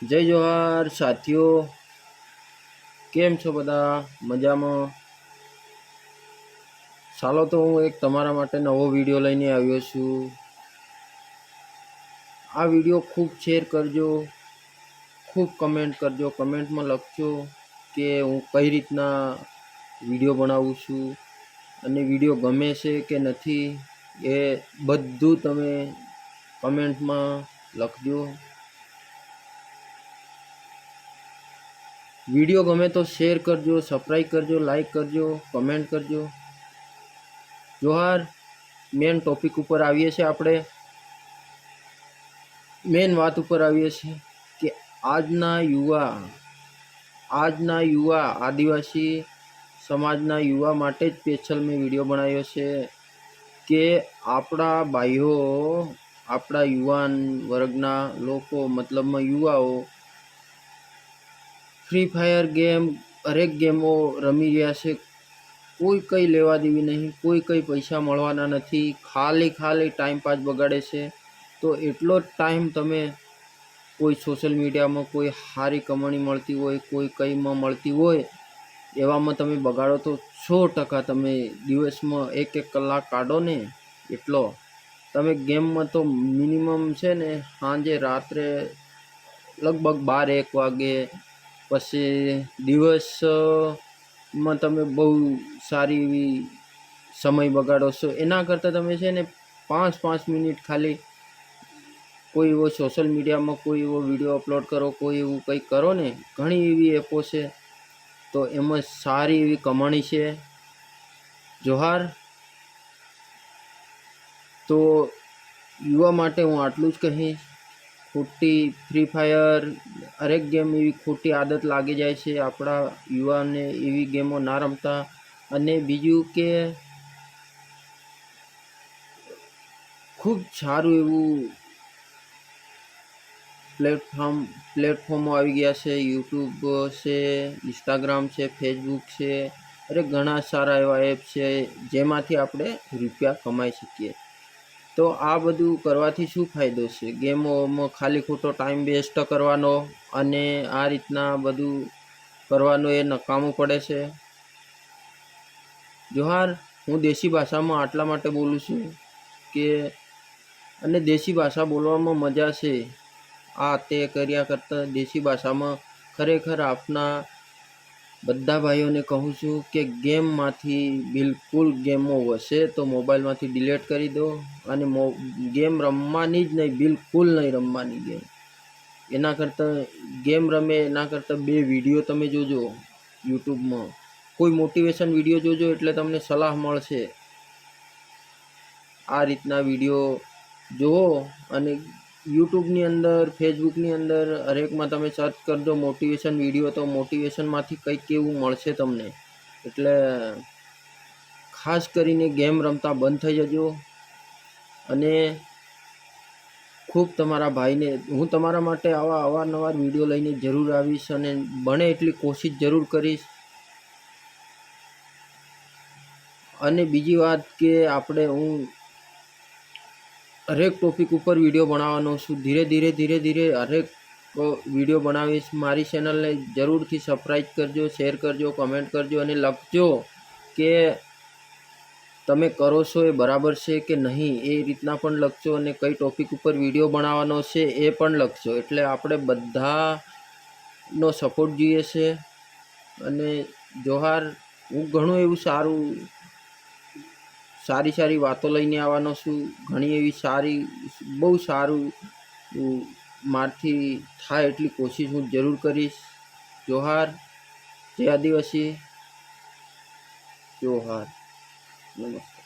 જય જોહાર સાથીઓ, કેમ છો બધા? મજામાં? ચાલો તો હું એક તમારા માટે નવો વિડીયો લઈને આવ્યો છું. આ વિડીયો ખૂબ શેર કરજો, ખૂબ કમેન્ટ કરજો. કમેન્ટમાં લખજો કે હું કઈ રીતના વિડીયો બનાવું છું અને વિડીયો ગમે છે કે નથી, એ બધું તમે કમેન્ટમાં લખજો. વિડીયો ગમે તો શેર કરજો, સબસ્ક્રાઈબ કરજો, લાઈક કરજો, કમેન્ટ કરજો. જોહાર. મેન ટોપિક ઉપર આવીએ છીએ આપણે. મેન વાત ઉપર આવીએ છીએ કે આજના યુવા આદિવાસી સમાજના યુવા માટે જ સ્પેશિયલ મેં વિડીયો બનાવ્યો છે કે આપણા ભાઈઓ, આપણા યુવાન વર્ગના લોકો, મતલબમાં યુવાઓ ફ્રી ફાયર ગેમ, હરેક ગેમો રમી રહ્યા છે. કોઈ કંઈ લેવા દેવી નહીં, કોઈ કંઈ પૈસા મળવાના નથી, ખાલી ટાઈમ પાસ બગાડે છે. તો એટલો જ ટાઈમ તમે કોઈ સોશિયલ મીડિયામાં કોઈ સારી કમાણી મળતી હોય, કોઈ કંઈમાં મળતી હોય, એવામાં તમે બગાડો તો 100% તમે દિવસમાં 1 કલાક કાઢો ને, એટલો તમે ગેમમાં તો મિનિમમ છે ને સાંજે રાત્રે લગભગ 12-1 વાગે, પછી દિવસમાં તમે બહુ સારી એવી સમય બગાડો છો. એના કરતાં તમે છે ને 5 મિનિટ ખાલી કોઈ એવો સોશિયલ મીડિયામાં કોઈ એવો વિડીયો અપલોડ કરો, કોઈ એવું કંઈક કરો ને. ઘણી એવી એપો છે તો એમાં સારી એવી કમાણી છે. જોહાર. તો યુવા માટે હું આટલું જ કહીશ. ખોટી ફ્રી ફાયર, હરેક ગેમ એવી ખોટી આદત લાગી જાય છે આપણા યુવાને, એવી ગેમો ના રમતા. અને બીજું કે ખૂબ સારું એવું પ્લેટફોર્મો આવી ગયા છે. યુટ્યુબ છે, ઇન્સ્ટાગ્રામ છે, ફેસબુક છે, અરે ઘણા સારા એવા એપ છે જેમાંથી આપણે રૂપિયા કમાઈ શકીએ. તો આ બધું કરવાથી શું ફાયદો છે? ગેમોમાં ખાલી ખોટો ટાઈમ વેસ્ટ કરવાનો અને આ રીતના બધું કરવાનું એ નકામું પડે છે. જોહાર. હું દેશી ભાષામાં આટલા માટે બોલું છું કે અને દેશી ભાષા બોલવામાં મજા છે. આ તે કર્યા કરતાં દેશી ભાષામાં ખરેખર આપના બધા ભાઈઓને કહું છું કે ગેમમાંથી બિલકુલ ગેમો હશે તો મોબાઈલમાંથી ડિલીટ કરી દો અને ગેમ રમવાની જ નહીં, બિલકુલ નહીં રમવાની ગેમ. એના કરતાં ગેમ રમે એના કરતાં 2 વિડીયો તમે જોજો યુટ્યુબમાં. કોઈ મોટિવેશન વિડીયો જોજો એટલે તમને સલાહ મળશે. આ રીતના વિડીયો જુઓ અને યુટ્યુબની અંદર, ફેસબુકની અંદર હરેકમાં તમે સર્ચ કરજો મોટિવેશન વિડીયો, તો મોટિવેશનમાંથી કંઈક એવું મળશે તમને. એટલે ખાસ કરીને ગેમ રમતા બંધ થઈ જજો. અને ખૂબ તમારા ભાઈને, હું તમારા માટે આવા અવારનવાર વિડીયો લઈને જરૂર આવીશ અને બને એટલી કોશિશ જરૂર કરીશ. અને બીજી વાત કે હું હરેક ટોપિક ઉપર વિડીયો બનાવવાનો છું. ધીરે ધીરે હરેક વિડીયો બનાવીશ. મારી ચેનલને જરૂરથી સબસ્ક્રાઈબ કરજો, શેર કરજો, કમેન્ટ કરજો અને લખજો કે તમે કરો છો એ બરાબર છે કે નહીં, એ રીતના પણ લખજો. અને કઈ ટોપિક ઉપર વિડીયો બનાવવાનો છે એ પણ લખજો. એટલે આપણે બધાનો સપોર્ટ જોઈએ છે. અને જોહાર. હું ઘણું એવું સારી વાતો લઈને આવવાનો છું. ઘણી એવી બહુ સારું મારથી થાય એટલી કોશિશ હું જરૂર કરીશ. જોહાર. જય આદિવાસી. જોહાર. નમસ્તે.